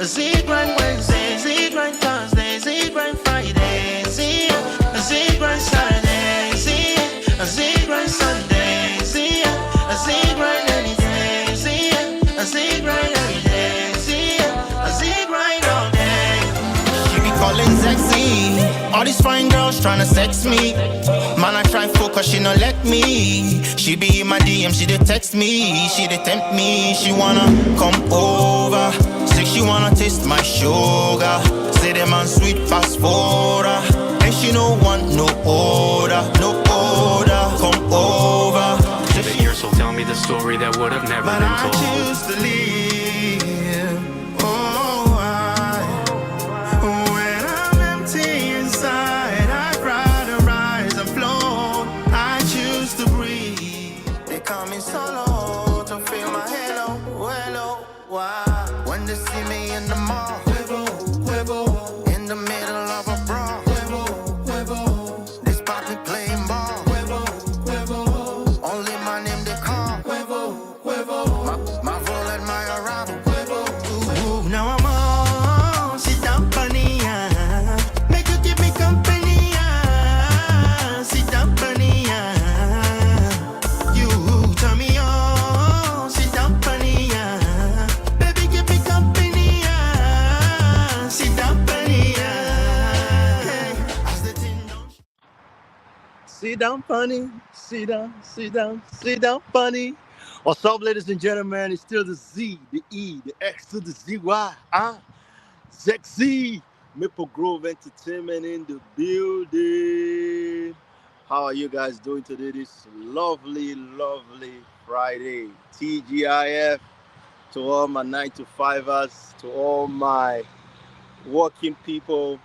Z grind Wednesday, Z grind Thursday, Z grind Friday, Z grind Saturday, Z grind Sunday, Z grind any day, Z grind every day, Z grind all day. She be calling ZeXzy. All these fine girls tryna sex me. Man, I try focus, she no let me. She be in my DM, she dey text me. She dey tempt me, she wanna come over. Say she wanna taste my sugar. Say the man sweet fast forward. And she no want no order, no order. Come over. The years will tell me the story that would have never been told. But I choose to leave. When I'm empty inside, I'd rather rise and flow. I choose to breathe. They call me solo to feel my halo, hello. Why? When they see me in the mall, in the middle of a brawl, they spot me playing ball. Only my name they call. My role at my arrival. Ooh, now I'm on. Sit down, bunny. Make you give me company. Sit down, bunny. You turn me on. Sit down, bunny. Baby, give me company. Sit down, bunny. Hey, as the thing don't. Sit down, bunny. Sit down, bunny. What's up, ladies and gentlemen? It's still the Z, the E, the X to the ZY. ZeXzy, Maple Grove Entertainment in the building. How are you guys doing today? This lovely Friday. TGIF to all my 9-to-5ers, to all my working people.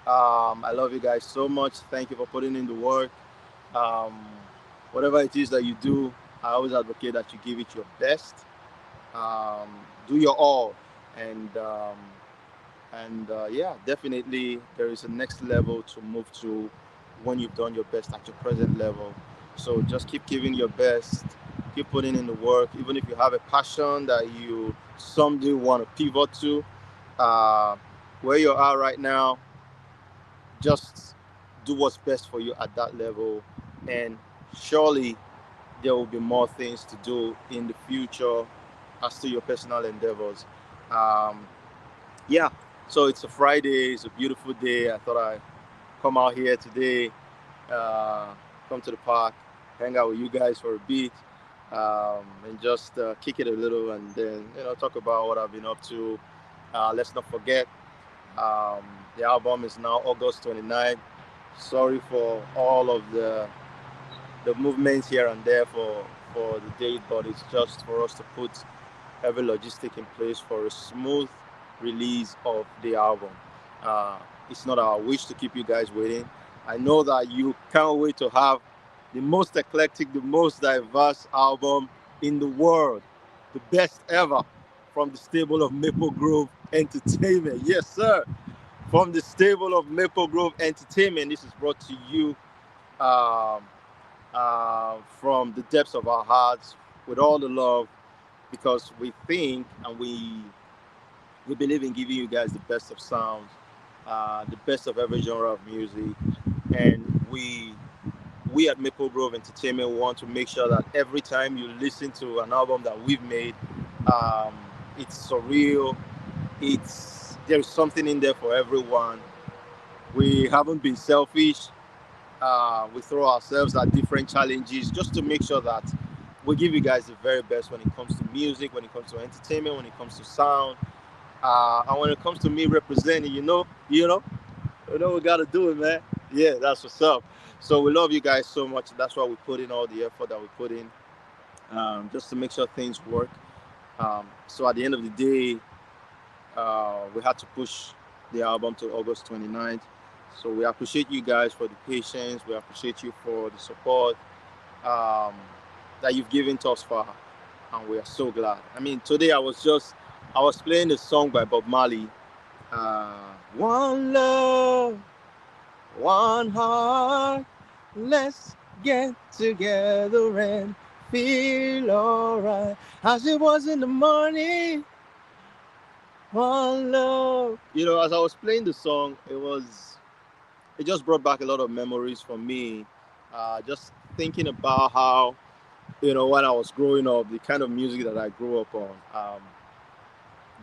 I love you guys so much. Thank you for putting in the work. Whatever it is that you do, I always advocate that you give it your best. Do your all, and yeah, definitely there is a next level to move to when you've done your best at your present level. So just keep giving your best, keep putting in the work. Even if you have a passion that you someday want to pivot to, where you are right now, just do what's best for you at that level, and surely there will be more things to do in the future as to your personal endeavors. Yeah, so it's a Friday, it's a beautiful day. I thought I'd come out here today, come to the park, hang out with you guys for a bit, and just kick it a little, and then talk about what I've been up to. Let's not forget, the album is now August 29th. Sorry for all of the movements here and there for the date, but it's just for us to put every logistic in place for a smooth release of the album. It's not our wish to keep you guys waiting. I know that you can't wait to have the most eclectic, the most diverse album in the world, the best ever, from the stable of Maple Grove Entertainment. Yes, sir. From the stable of Maple Grove Entertainment, this is brought to you from the depths of our hearts with all the love, because we think and we believe in giving you guys the best of sounds, the best of every genre of music. And we at Maple Grove Entertainment want to make sure that every time you listen to an album that we've made, it's surreal, there's something in there for everyone. We haven't been selfish. We throw ourselves at different challenges just to make sure that we give you guys the very best when it comes to music, when it comes to entertainment, when it comes to sound, and when it comes to me representing. We gotta do it, man. Yeah, that's what's up. So we love you guys so much. That's why we put in all the effort that we put in, just to make sure things work. So at the end of the day, we had to push the album to August 29th. So we appreciate you guys for the patience. We appreciate you for the support that you've given to us far, and we are so glad. I mean, today I was playing a song by Bob Marley. One love, one heart, let's get together and feel alright, as it was in the morning, One love. As I was playing the song, it just brought back a lot of memories for me. Just thinking about how, when I was growing up, the kind of music that I grew up on.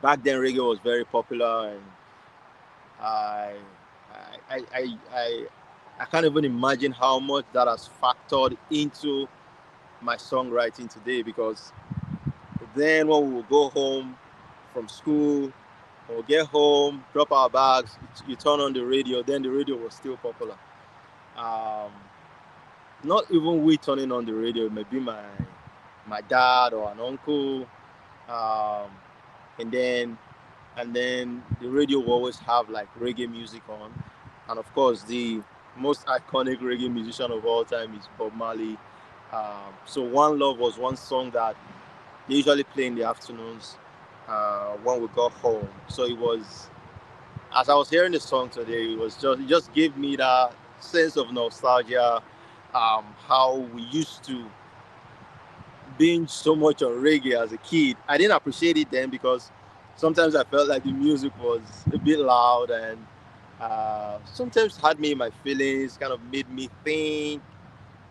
Back then, reggae was very popular, and I, I, I, I, I, I can't even imagine how much that has factored into my songwriting today. Because then, when we would go home from school, we'll get home, drop our bags, you turn on the radio. Then the radio was still popular. Um, Not even we turning on the radio, maybe my dad or an uncle, um, and then the radio will always have like reggae music on, and of course the most iconic reggae musician of all time is Bob Marley. So One Love was one song that they usually play in the afternoons when we got home. So it was, as I was hearing the song today, it just gave me that sense of nostalgia. How we used to binge so much on reggae as a kid. I didn't appreciate it then because sometimes I felt like the music was a bit loud, and sometimes had me in my feelings, kind of made me think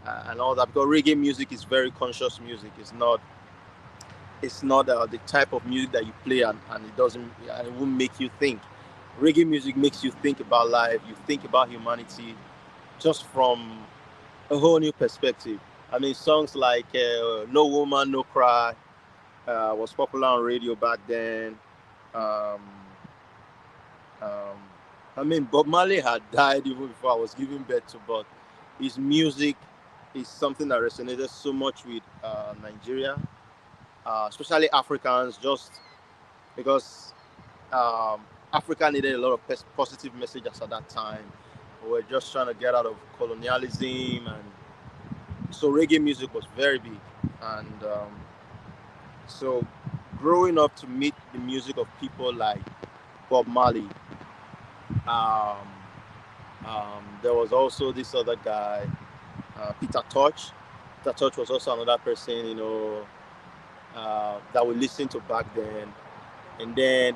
and all that. Because reggae music is very conscious music. It's not the type of music that you play and it doesn't and it won't make you think. Reggae music makes you think about life. You think about humanity just from a whole new perspective. I mean, songs like "No Woman, No Cry" was popular on radio back then. Um, um, I mean, Bob Marley had died even before I was giving birth to, but his music is something that resonated so much with Nigeria, especially Africans, just because Africa needed a lot of positive messages at that time. We were just trying to get out of colonialism, and so reggae music was very big. And so growing up to meet the music of people like Bob Marley, um, there was also this other guy, Peter Touch. Peter Touch was also another person, that we listened to back then. And then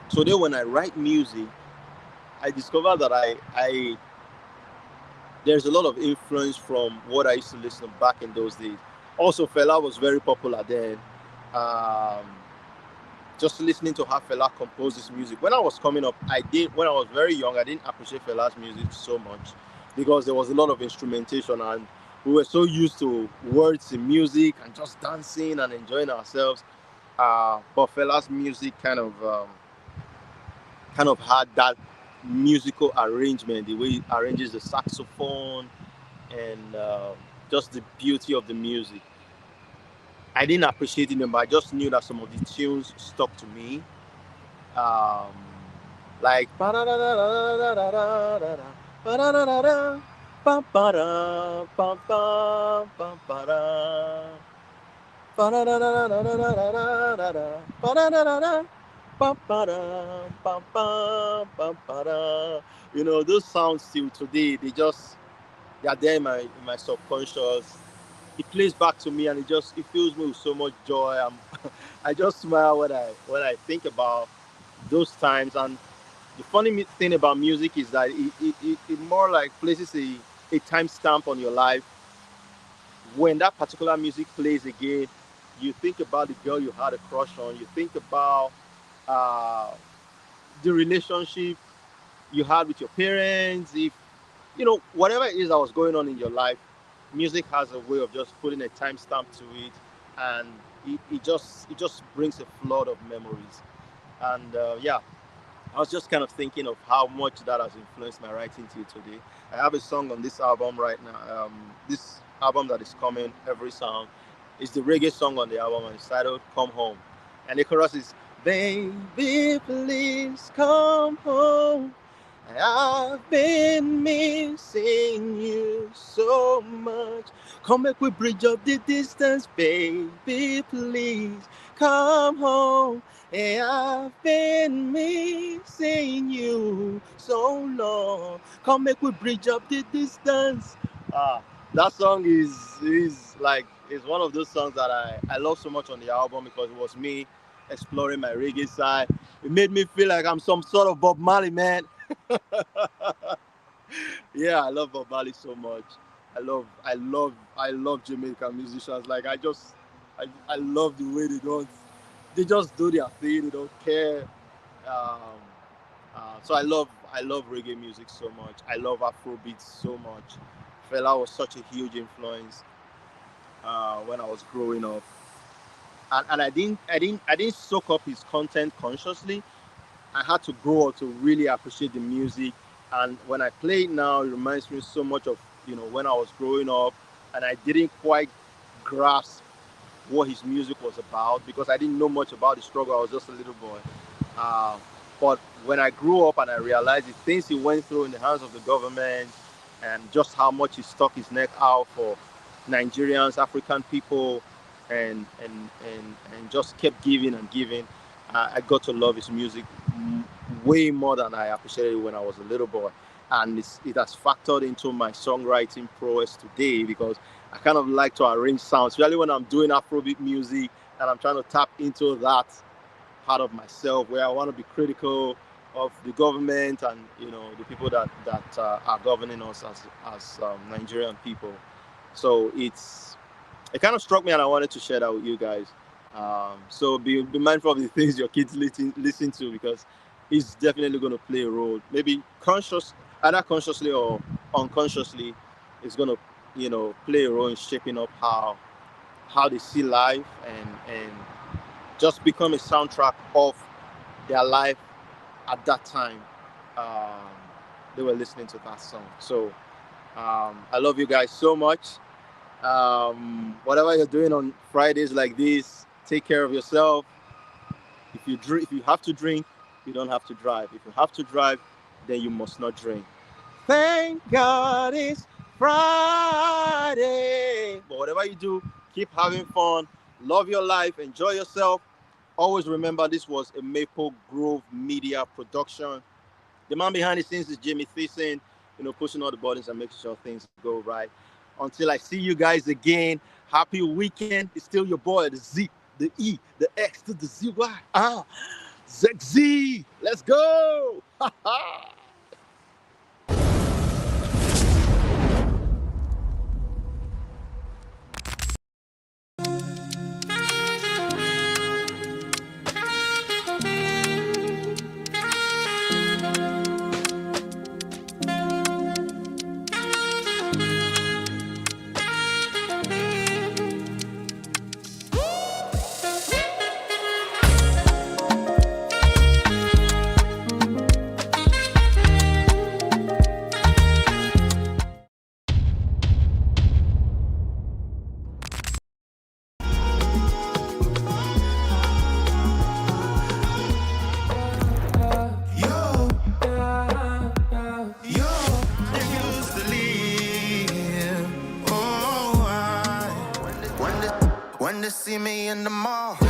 today, when I write music, I discovered that I there's a lot of influence from what I used to listen to back in those days. Also, Fela was very popular then. Um, just listening to how Fela composes music. When I was coming up, when I was very young, I didn't appreciate Fela's music so much because there was a lot of instrumentation, and we were so used to words in music and just dancing and enjoying ourselves. But Fela's music kind of had that musical arrangement, the way he arranges the saxophone, and just the beauty of the music. I didn't appreciate it, but I just knew that some of the tunes stuck to me. Um, like those sounds still today, they are there in my subconscious. It plays back to me, and it fills me with so much joy. I just smile when I think about those times. And the funny thing about music is that it more like places a timestamp on your life. When that particular music plays again, you think about the girl you had a crush on. You think about uh, the relationship you had with your parents. If whatever it is that was going on in your life, music has a way of just putting a timestamp to it, and it just brings a flood of memories. And yeah, I was just kind of thinking of how much that has influenced my writing till today. I have a song on this album right now. This album that is coming, Every Sound, is the reggae song on the album, and it's titled "Come Home." And the chorus is, "Baby, please come home. I've been missing you so much. Come back, we bridge up the distance, baby, please come home. I've been missing you so long. Come back, we bridge up the distance." That song is one of those songs that I love so much on the album because it was me exploring my reggae side. It made me feel like I'm some sort of Bob Marley, man. Yeah, I love Bob Marley so much. I love Jamaican musicians. Like I love the way they just do their thing. They don't care. Um, so I love reggae music so much. I love Afrobeats so much. Fela was such a huge influence when I was growing up, and I didn't soak up his content consciously. I had to grow up to really appreciate the music. And when I play it now, it reminds me so much of when I was growing up, and I didn't quite grasp what his music was about because I didn't know much about the struggle. I was just a little boy. Uh, but when I grew up and I realized the things he went through in the hands of the government and just how much he stuck his neck out for Nigerians, African people, and just kept giving and giving, I got to love his music way more than I appreciated it when I was a little boy. And it has factored into my songwriting prowess today because I kind of like to arrange sounds, especially when I'm doing Afrobeat music and I'm trying to tap into that part of myself where I want to be critical of the government and the people that are governing us as Nigerian people. So it kind of struck me, and I wanted to share that with you guys. So be mindful of the things your kids listen to because it's definitely going to play a role. Maybe either consciously or unconsciously, it's going to play a role in shaping up how they see life and just become a soundtrack of their life at that time. Um, they were listening to that song. So I love you guys so much. Whatever you're doing on Fridays like this, take care of yourself. If you have to drink, you don't have to drive. If you have to drive, then you must not drink. Thank God it's Friday. But whatever you do, keep having fun, love your life, enjoy yourself. Always remember this was a Maple Grove Media production. The man behind the scenes is Jimmy Thiessen, pushing all the buttons and making sure things go right. Until I see you guys again, happy weekend. It's still your boy, the Z, the E, the X to the ZY. ZeXzy. Let's go. When they see me in the mall, in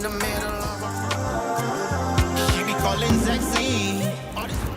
the middle of she be calling ZeXzy.